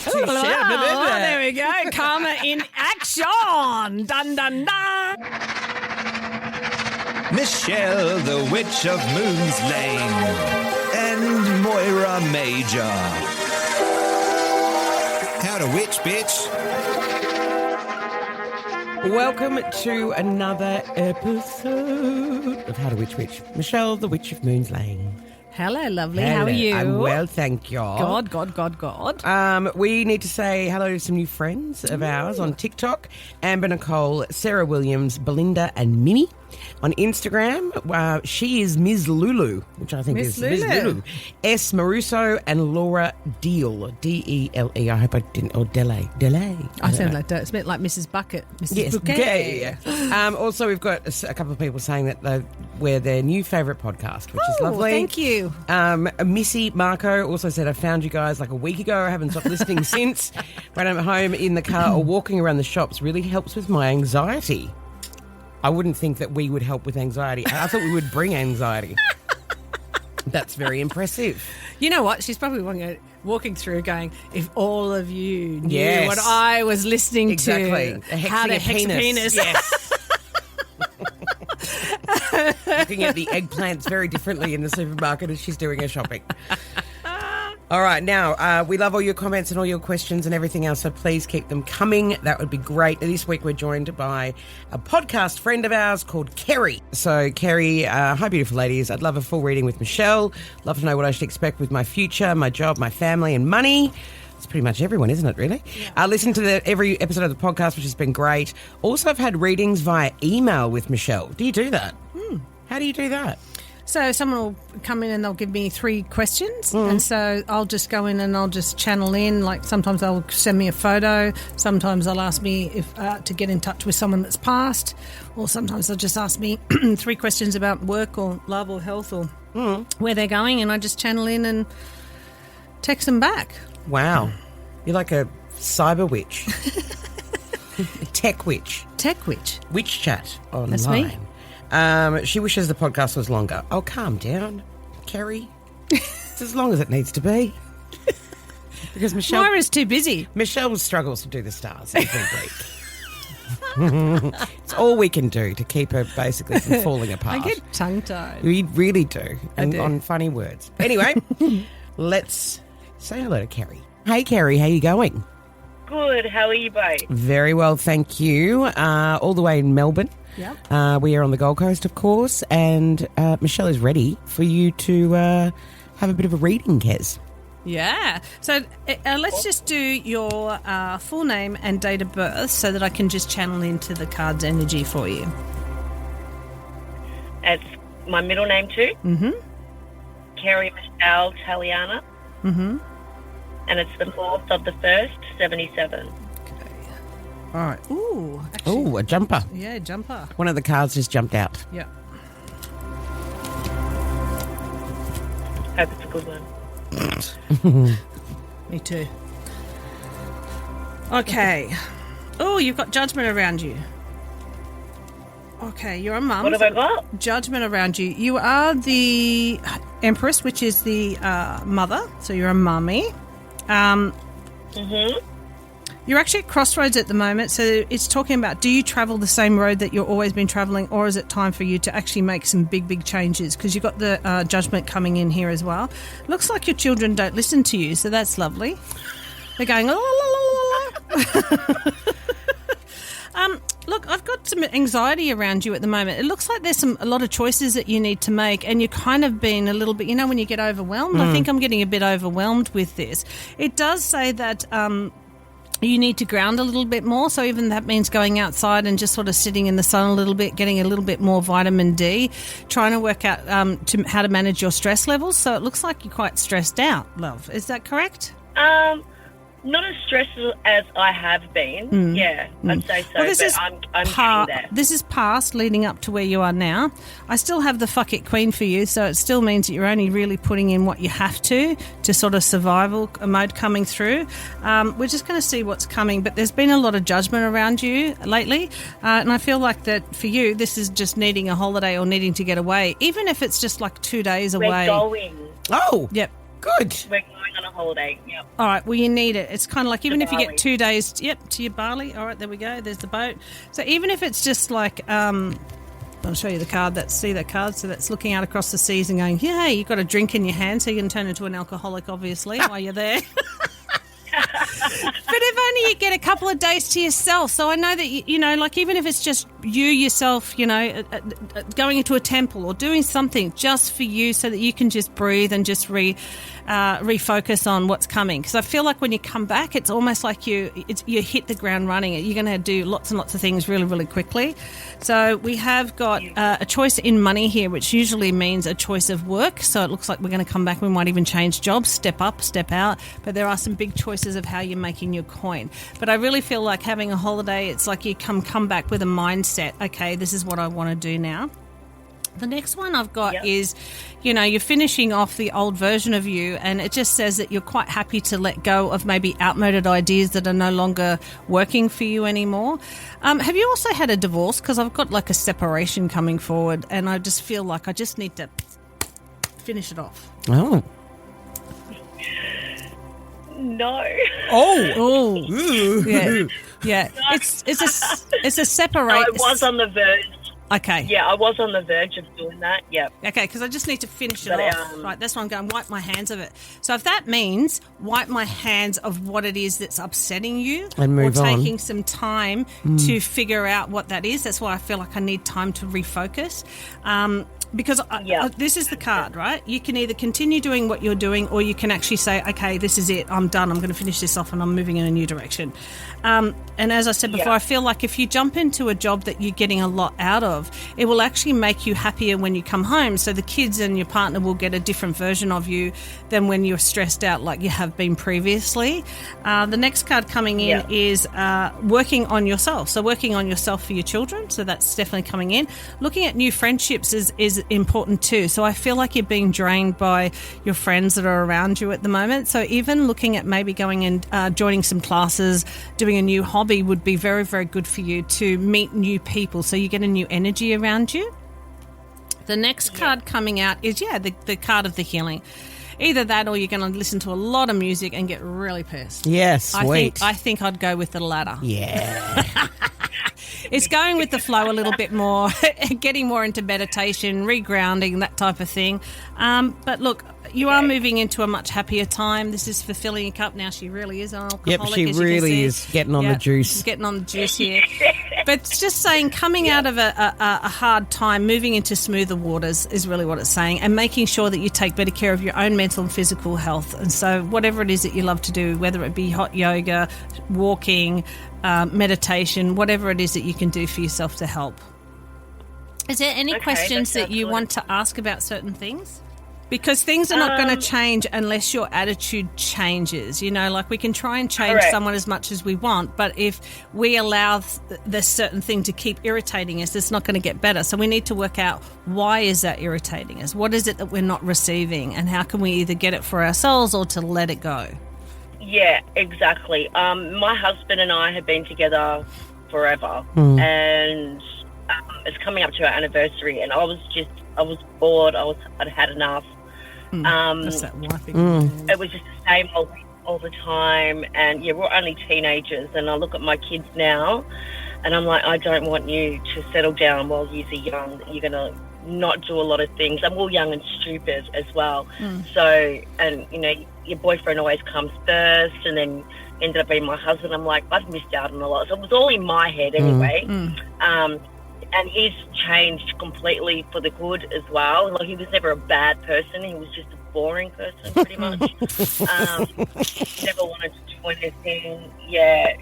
Oh, there we go. Karma in action. Dun, dun, dun. Michelle, the Witch of Moon's Lane, and Moyra Major. How to witch, bitch. Welcome to another episode of How to Witch Witch. Michelle, the Witch of Moon's Lane. Hello, lovely. How are you? I'm well, thank you. God. We need to say hello to some new friends of ours on TikTok. Amber Nicole, Sarah Williams, Belinda and Mimi. On Instagram, she is Ms. Lulu, which I think is Ms. Lulu. S. Maruso and Laura Deal, D-E-L-E. I hope I didn't, or Delay. I sound like that. It's a bit like Mrs. Bucket. Mrs. Yes, Bouquet. Also, we've got a couple of people saying that we're their new favourite podcast, which is lovely. Thank you. Missy Marco also said, I found you guys like a week ago. I haven't stopped listening since. When I'm at home, in the car or walking around the shops really helps with my anxiety. I wouldn't think that we would help with anxiety. I thought we would bring anxiety. That's very impressive. You know what? She's probably walking through going, if all of you knew what I was listening to. How to hex a penis. Yes. Looking at the eggplants very differently in the supermarket as she's doing her shopping. All right, now, we love all your comments and all your questions and everything else, so please keep them coming. That would be great. This week we're joined by a podcast friend of ours called Kerry. So, Kerry, hi, beautiful ladies. I'd love a full reading with Michelle. Love to know what I should expect with my future, my job, my family and money. It's pretty much everyone, isn't it, really? Yeah. Listen to every episode of the podcast, which has been great. Also, I've had readings via email with Michelle. Do you do that? How do you do that? So someone will come in and they'll give me 3 questions and so I'll just go in and I'll just channel in. Like sometimes they'll send me a photo, sometimes they'll ask me if to get in touch with someone that's passed, or sometimes they'll just ask me 3 questions about work or love or health or where they're going, and I just channel in and text them back. Wow. You're like a cyber witch. Tech witch. Tech witch. Witch chat online. That's me. She wishes the podcast was longer. Oh, calm down, Kerry. It's as long as it needs to be. Because Moira's too busy. Michelle struggles to do the stars every week. It's all we can do to keep her basically from falling apart. I get tongue-tied. We really do. And do. On funny words. Anyway, let's say hello to Kerry. Hey, Kerry, how you going? Good. How are you both? Very well, thank you. All the way in Melbourne. Yep. We are on the Gold Coast, of course, and Michelle is ready for you to have a bit of a reading, Kez. Yeah. So let's just do your full name and date of birth so that I can just channel into the card's energy for you. It's my middle name too. Mm-hmm. Kerry Michelle Taliana. Mm-hmm. And it's the 4th of the 1st, 77. All right. Ooh. Actually, a jumper. Yeah, jumper. One of the cards just jumped out. Yeah. Hope it's a good one. Me too. Okay. Oh, you've got judgment around you. Okay, you're a mum. What have I got? Judgment around you. You are the Empress, which is the mother. So you're a mummy. You're actually at crossroads at the moment, so it's talking about, do you travel the same road that you've always been travelling, or is it time for you to actually make some big changes? Because you've got the judgment coming in here as well. Looks like your children don't listen to you, so that's lovely. They're going, la, la, la, la, la. Look, I've got some anxiety around you at the moment. It looks like there's a lot of choices that you need to make, and you're kind of being a little bit, you know, when you get overwhelmed. I think I'm getting a bit overwhelmed with this. It does say that you need to ground a little bit more, so even that means going outside and just sort of sitting in the sun a little bit, getting a little bit more vitamin D, trying to work out how to manage your stress levels. So it looks like you're quite stressed out, love. Is that correct? Not as stressed as I have been. Yeah, I'd say so. Well, this but is I'm getting there. This is past, leading up to where you are now. I still have the fuck it queen for you, so it still means that you're only really putting in what you have to sort of survival mode coming through. We're just going to see what's coming, but there's been a lot of judgment around you lately, and I feel like that for you, this is just needing a holiday or needing to get away, even if it's just like 2 days away. We're going. Oh, yep. Good. We're going on a holiday. Yep. All right, well, you need it. It's kind of like even if you get Bali. 2 days, to your Bali. All right, there we go. There's the boat. So even if it's just like, I'll show you the card. See that card? So that's looking out across the seas and going, yeah, you've got a drink in your hand, so you can turn into an alcoholic, obviously, while you're there. But if only you get a couple of days to yourself. So I know that, like even if it's just you yourself, going into a temple or doing something just for you so that you can just breathe and just refocus on what's coming. Because I feel like when you come back, it's almost like you hit the ground running. You're going to do lots and lots of things really, really quickly. So we have got a choice in money here, which usually means a choice of work. So it looks like we're going to come back. We might even change jobs, step up, step out. But there are some big choices of how you're making your coin. But I really feel like having a holiday, it's like you come back with a mindset. Okay, this is what I want to do now. The next one I've got is, you're finishing off the old version of you, and it just says that you're quite happy to let go of maybe outmoded ideas that are no longer working for you anymore. Have you also had a divorce? Because I've got like a separation coming forward, and I just feel like I just need to finish it off. Oh. No. Oh. Yeah. It's a separation. I was on the verge. Okay. Yeah, I was on the verge of doing that. Yeah. Okay, because I just need to finish it off. Right, that's why I'm going, wipe my hands of it. So if that means wipe my hands of what it is that's upsetting you and move or on. taking some time to figure out what that is, that's why I feel like I need time to refocus. Because this is the card, right? You can either continue doing what you're doing or you can actually say, okay, this is it. I'm done. I'm going to finish this off and I'm moving in a new direction. And as I said before, I feel like if you jump into a job that you're getting a lot out of, it will actually make you happier when you come home. So the kids and your partner will get a different version of you than when you're stressed out like you have been previously. The next card coming in is working on yourself. So working on yourself for your children. So that's definitely coming in. Looking at new friendships is important too. So I feel like you're being drained by your friends that are around you at the moment. So even looking at maybe going and joining some classes, doing a new hobby would be very, very good for you to meet new people. So you get a new energy around you. The next card coming out is, the card of the healing. Either that or you're going to listen to a lot of music and get really pissed. Yeah, sweet. I think I'd go with the latter. Yeah. It's going with the flow a little bit more, getting more into meditation, regrounding, that type of thing. But look, you are moving into a much happier time. This is fulfilling your cup now. She really is an alcoholic. Yep, she really is getting on the juice. She's getting on the juice here. But it's just saying coming out of a hard time, moving into smoother waters is really what it's saying, and making sure that you take better care of your own mental and physical health. And so whatever it is that you love to do, whether it be hot yoga, walking, meditation, whatever it is that you can do for yourself to help. Is there any questions that you want to ask about certain things? Because things are not going to change unless your attitude changes. Like we can try and change someone as much as we want, but if we allow this certain thing to keep irritating us, it's not going to get better. So we need to work out, why is that irritating us? What is it that we're not receiving? And how can we either get it for ourselves or to let it go? Yeah, exactly. My husband and I have been together forever, and it's coming up to our anniversary, and I was bored. I'd had enough. That's that wiping. It was just the same all the time, and we're only teenagers, and I look at my kids now, and I'm like, I don't want you to settle down while you're young. You're going to not do a lot of things. I'm all young and stupid as well. So, and your boyfriend always comes first, and then ended up being my husband. I'm like, I've missed out on a lot. So it was all in my head anyway. And he's changed completely for the good as well. Like, he was never a bad person. He was just a boring person, pretty much. Never wanted to do anything. Yeah.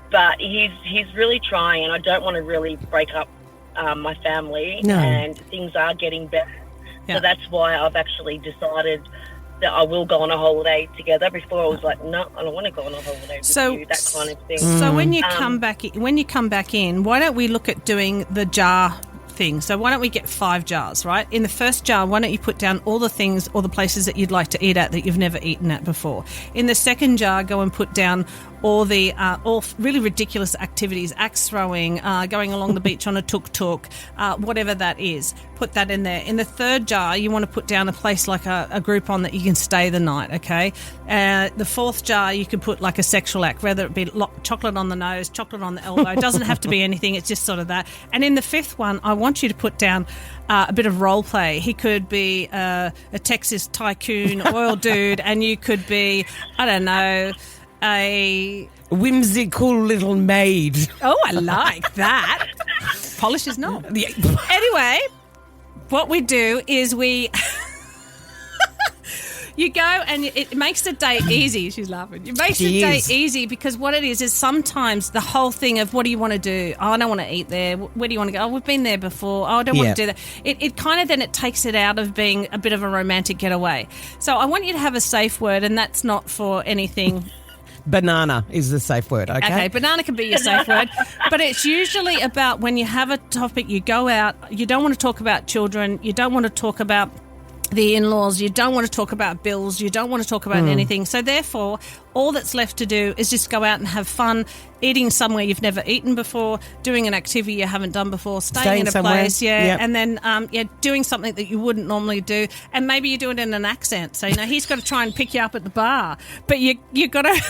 But he's really trying, and I don't want to really break up my family. No. And things are getting better. So that's why I've actually decided that I will go on a holiday together. Before I was like, no, I don't want to go on a holiday with you, that kind of thing. So when you come back in, why don't we look at doing the jar thing? So why don't we get 5 jars, right? In the first jar, why don't you put down all the things or the places that you'd like to eat at that you've never eaten at before? In the second jar, go and put down or the all really ridiculous activities, axe throwing, going along the beach on a tuk-tuk, whatever that is. Put that in there. In the third jar, you want to put down a place like a Groupon that you can stay the night, okay? The fourth jar, you can put like a sexual act, whether it be chocolate on the nose, chocolate on the elbow. It doesn't have to be anything. It's just sort of that. And in the fifth one, I want you to put down a bit of role play. He could be a Texas tycoon, oil dude, and you could be, I don't know, a whimsical little maid. Oh, I like that. Polish is not. Yeah. Anyway, what we do is you go and it makes the day easy. She's laughing. It makes the day easy because what it is sometimes the whole thing of what do you want to do? Oh, I don't want to eat there. Where do you want to go? Oh, we've been there before. Oh, I don't want to do that. It kind of then it takes it out of being a bit of a romantic getaway. So I want you to have a safe word, and that's not for anything. Banana is the safe word, okay? Okay, banana can be your safe word. But it's usually about when you have a topic, you go out, you don't want to talk about children, you don't want to talk about the in-laws, you don't want to talk about bills, you don't want to talk about anything. So therefore, all that's left to do is just go out and have fun, eating somewhere you've never eaten before, doing an activity you haven't done before, staying in a somewhere. place, and then doing something that you wouldn't normally do, and maybe you do it in an accent. So he's got to try and pick you up at the bar, but you got to.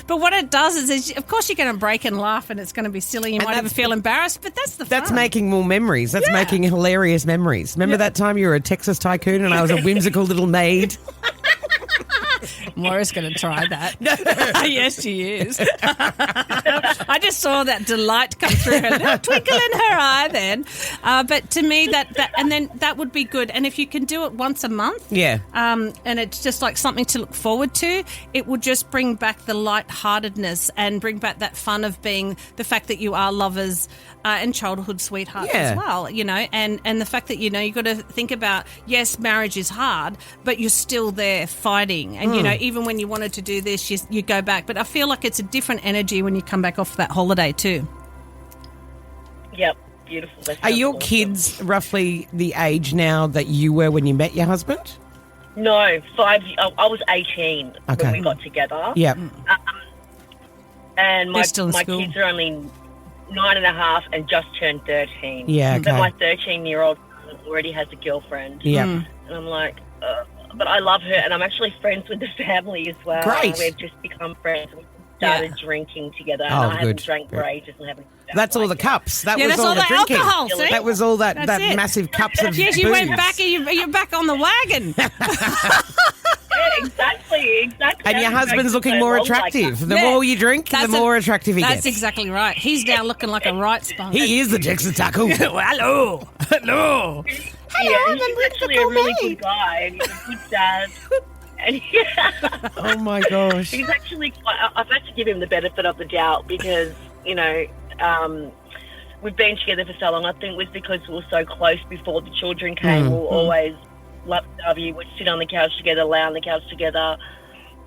But what it does is, of course, you're going to break and laugh, and it's going to be silly. You might even feel embarrassed, but that's the fun. That's making more memories. That's making hilarious memories. Remember that time you were a Texas tycoon and I was a whimsical little maid? Moira's going to try that. Yes, she is. I just saw that delight come through her, little twinkle in her eye then. But to me, and then that would be good. And if you can do it once a month, and it's just like something to look forward to, it will just bring back the lightheartedness and bring back that fun of being the fact that you are lovers and childhood sweethearts as well, and the fact that, you've got to think about, yes, marriage is hard, but you're still there fighting. And, even when you wanted to do this, you go back. But I feel like it's a different energy when you come back off that holiday too. Yep, beautiful. Are your kids roughly the age now that you were when you met your husband? No, 5. I was 18 when we got together. Yep. And my school. kids are only 9.5 and just turned 13. Yeah, okay. But my 13-year-old already has a girlfriend. Yeah. And I'm like, but I love her, and I'm actually friends with the family as well. Great. We've just become friends. We started drinking together, and Oh, I good. haven't drank for ages and haven't. That's all the cups. That was that's all the the drinking. alcohol, see? That was all that That's it. massive cups of Yes, you went booze. back. You're back on the wagon. Yeah, exactly. And your husband's looking more attractive. The more you drink, the more attractive he gets. That's exactly right. He's now looking like a right spunk. He is the Texas taco. Hello. Yeah, he's actually a really good guy, and he's a good dad. And Oh my gosh. he's actually I've had to give him the benefit of the doubt because, we've been together for so long. I think it was because we were so close before the children came. We were always lovey-dovey. We'd sit on the couch together, lay on the couch together.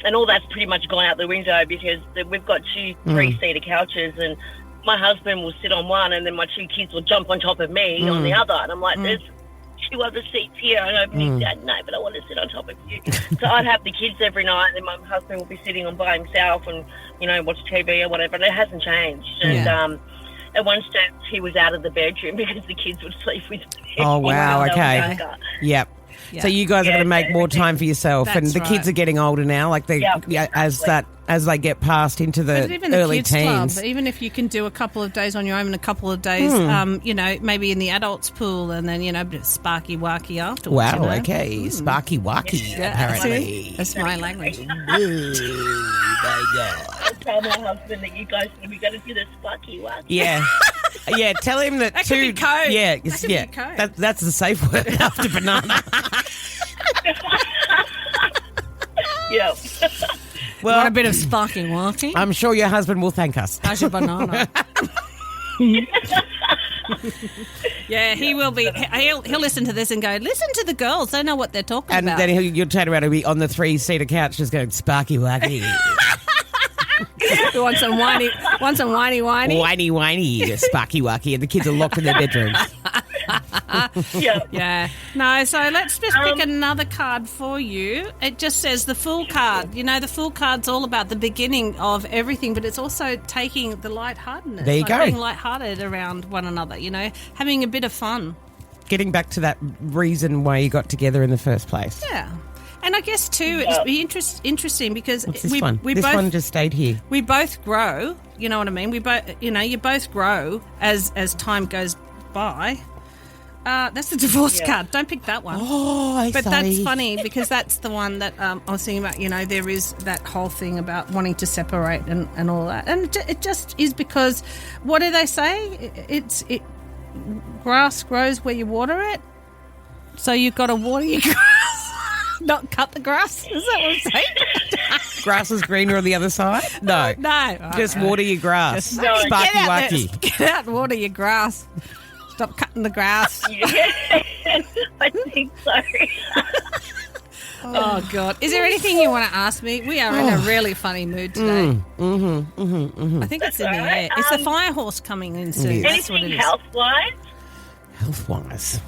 And all that's pretty much gone out the window because we've got 2 3-seater couches, and my husband will sit on one and then my 2 kids will jump on top of me on the other. And I'm like, there's 2 other seats here. I know, Big Dad, no, but I want to sit on top of you. So I'd have the kids every night, and then my husband will be sitting on by himself and, watch TV or whatever. And it hasn't changed. And at one stage, he was out of the bedroom because the kids would sleep with me. Oh, wow, okay. Yep. Yeah. So you guys are going to make more time for yourself, That's and the kids right. are getting older now. Like as they get past into But the even early the kids teens. club, even if you can do a couple of days on your own and a couple of days, maybe in the adults pool, and then a bit of sparky wacky afterwards. Wow. Okay. Sparky wacky. Apparently. That's my language. My God. I tell my husband that you guys we got to do the sparky one. Yeah. Yeah, tell him that, That could be code. Yeah, That could yeah. be code. That's the safe word after banana. Yeah. Want a bit of sparky walking? I'm sure your husband will thank us. How's your banana? Yeah, he will be. He'll listen to this and go, listen to the girls. They know what they're talking And about. then you'll turn around and be on the 3-seater couch just going, sparky wacky. You want some whiny. Whiny, whiny, sparky wacky. And the kids are locked in their bedrooms. Yeah. Yeah. No, so let's just pick another card for you. It just says the Fool card. You know, the Fool card's all about the beginning of everything, but it's also taking the lightheartedness. There you go. Being lighthearted around one another, you know, having a bit of fun. Getting back to that reason why you got together in the first place. Yeah. And I guess, too, it's be interesting because What's this one? This one just stayed here. We both grow, you know what I mean? We both, you know, you both grow as time goes by. That's the divorce card. Don't pick that one. Oh, But that's funny because that's the one that I was thinking about. You know, there is that whole thing about wanting to separate and all that. And it just is because, what do they say? Grass grows where you water it. So you've got to water your grass, not cut the grass. Is that what I'm saying? Grass is greener on the other side? No. No. Just water your grass. Sparky Get out wacky. there. Get out and water your grass. Stop cutting the grass. Yeah, I think so. Oh, God. Is there anything you want to ask me? We are in a really funny mood today. I think it's in the air. It's the fire horse coming in soon. That's what it Anything is. health-wise? Health-wise.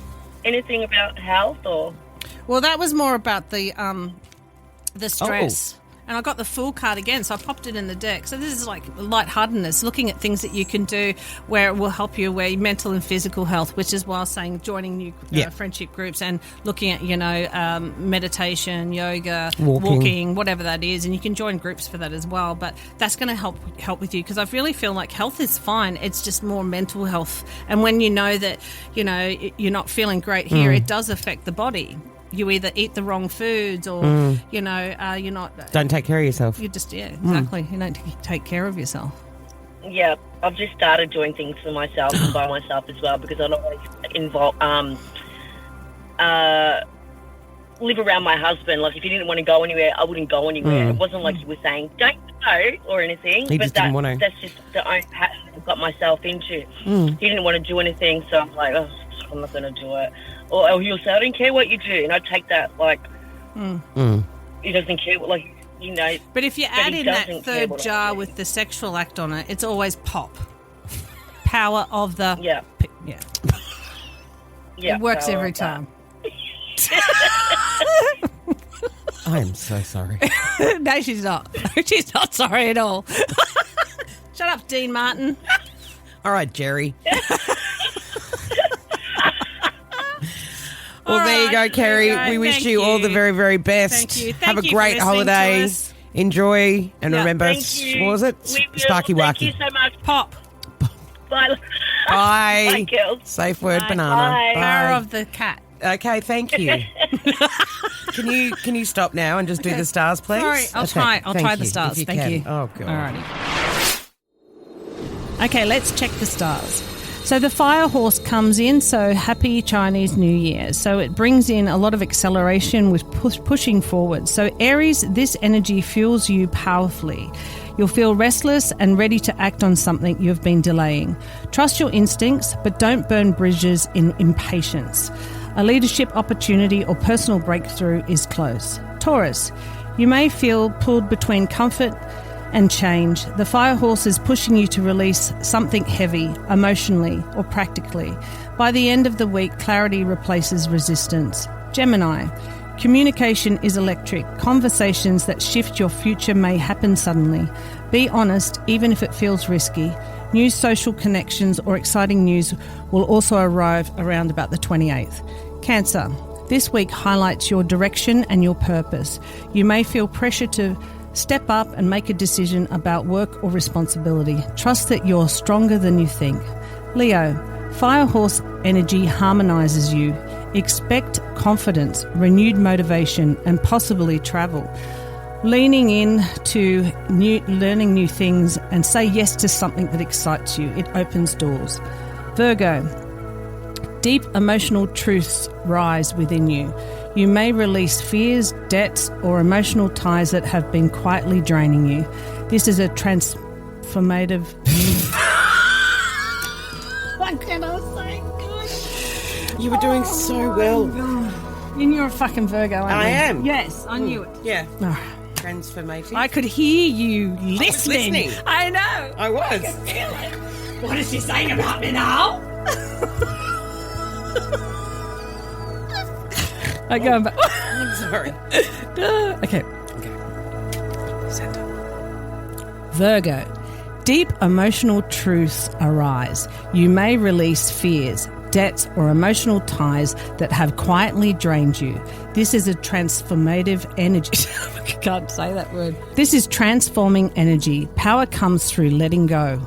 Anything about health or? Well, that was more about the stress. And I got the Fool card again, so I popped it in the deck. So this is like lightheartedness, looking at things that you can do where it will help you with mental and physical health, which is why I was saying joining new friendship groups and looking at, you know, meditation, yoga, walking, whatever that is. And you can join groups for that as well. But that's going to help with you because I really feel like health is fine. It's just more mental health. And when you know that, you know, you're not feeling great here, it does affect the body. You either eat the wrong foods or, you know, you're not... Don't take care of yourself. You just, exactly. You don't take care of yourself. Yeah, I've just started doing things for myself and by myself as well because I don't always live around my husband. Like, if he didn't want to go anywhere, I wouldn't go anywhere. It wasn't like he was saying, don't go or anything. He just didn't want to. That's just the own pattern I've got myself into. He didn't want to do anything, so I'm like, I'm not going to do it. Or he'll say, I don't care what you do. And I take that like, he doesn't care, like, you know. But if you add in that third jar with the sexual act on it, it's always pop. Power of the... Yeah. It works every time. I am so sorry. No, she's not. She's not sorry at all. Shut up, Dean Martin. All right, Jerry. Well, there you go, Kerry. We wish you all the very, very best. Thank you. Have a great holiday. Enjoy. And remember, what was it? Sparky Wacky. Thank you so much. Pop. Bye. Bye. Bye, girls. Safe word, Bye. banana. Bye. Power of the cat. Okay, thank you. Can you stop now and just do the stars, please? Sorry, I'll try. I'll try the stars. Thank you. Oh, God. Alrighty. Okay, let's check the stars. So the fire horse comes in, so happy Chinese New Year. So it brings in a lot of acceleration with pushing forward. So Aries, this energy fuels you powerfully. You'll feel restless and ready to act on something you've been delaying. Trust your instincts, but don't burn bridges in impatience. A leadership opportunity or personal breakthrough is close. Taurus, you may feel pulled between comfort and change. The fire horse is pushing you to release something heavy, emotionally or practically. By the end of the week, clarity replaces resistance. Gemini, communication is electric. Conversations that shift your future may happen suddenly. Be honest, even if it feels risky. New social connections or exciting news will also arrive around about the 28th. Cancer, this week highlights your direction and your purpose. You may feel pressure to step up and make a decision about work or responsibility. Trust that you're stronger than you think. Leo, fire horse energy harmonizes you. Expect confidence, renewed motivation, and possibly travel. Leaning in to learning new things and say yes to something that excites you. It opens doors. Virgo, deep emotional truths rise within you. You may release fears, debts, or emotional ties that have been quietly draining you. This is a transformative... What can I say? God. You were doing so well. And you're a fucking Virgo, aren't you? I am. Yes, I knew it. Yeah. Oh, Transformative. I could hear you listening. listening. I know. I was. I can feel it. What is she saying about me now? I'm going back. I'm sorry. Okay. Center. Virgo. Deep emotional truths arise. You may release fears, debts, or emotional ties that have quietly drained you. This is a transformative energy. I can't say that word. This is transforming energy. Power comes through letting go.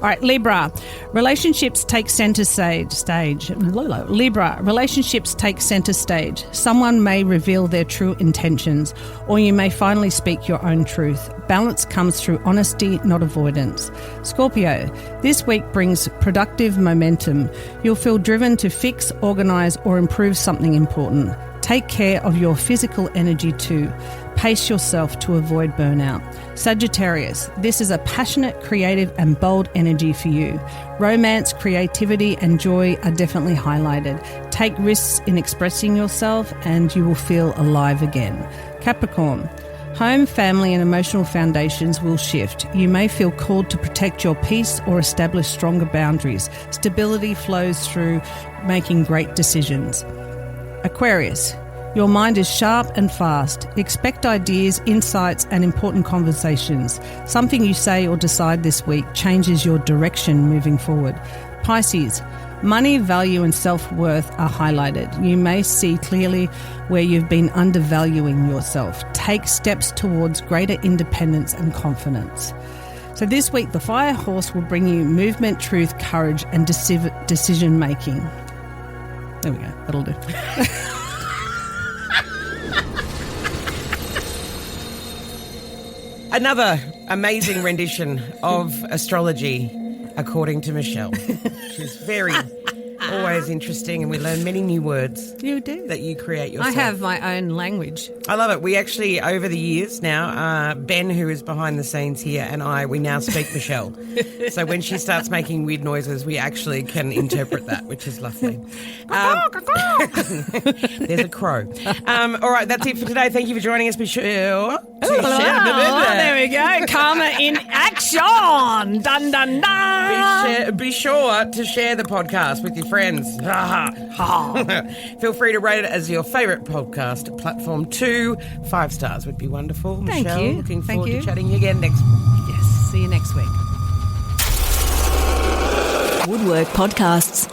All right, Libra. Relationships take center stage. Libra. Relationships take center stage. Someone may reveal their true intentions, or you may finally speak your own truth. Balance comes through honesty, not avoidance. Scorpio. This week brings productive momentum. You'll feel driven to fix, organise, or improve something important. Take care of your physical energy too. Pace yourself to avoid burnout. Sagittarius, this is a passionate, creative and bold energy for you. Romance, creativity and joy are definitely highlighted. Take risks in expressing yourself and you will feel alive again. Capricorn, home, family and emotional foundations will shift. You may feel called to protect your peace or establish stronger boundaries. Stability flows through making great decisions. Aquarius, your mind is sharp and fast. Expect ideas, insights and important conversations. Something you say or decide this week changes your direction moving forward. Pisces, money, value and self-worth are highlighted. You may see clearly where you've been undervaluing yourself. Take steps towards greater independence and confidence. So this week, the fire horse will bring you movement, truth, courage and decision making. There we go. That'll do. Another amazing rendition of astrology, according to Michelle. She's very, always interesting, and we learn many new words. You do. That you create yourself. I have my own language. I love it. We actually, over the years now, Ben, who is behind the scenes here, and we now speak Michelle. So when she starts making weird noises, we actually can interpret that, which is lovely. There's a crow. All right, that's it for today. Thank you for joining us, Michelle. There we go. Karma in action. Dun, dun, dun. Be sure to share the podcast with your friends. Feel free to rate it as your favourite podcast platform too. 5 stars would be wonderful. Thank Michelle, you. looking Thank forward you. to chatting again next week. Yes. See you next week. Woodwork Podcasts.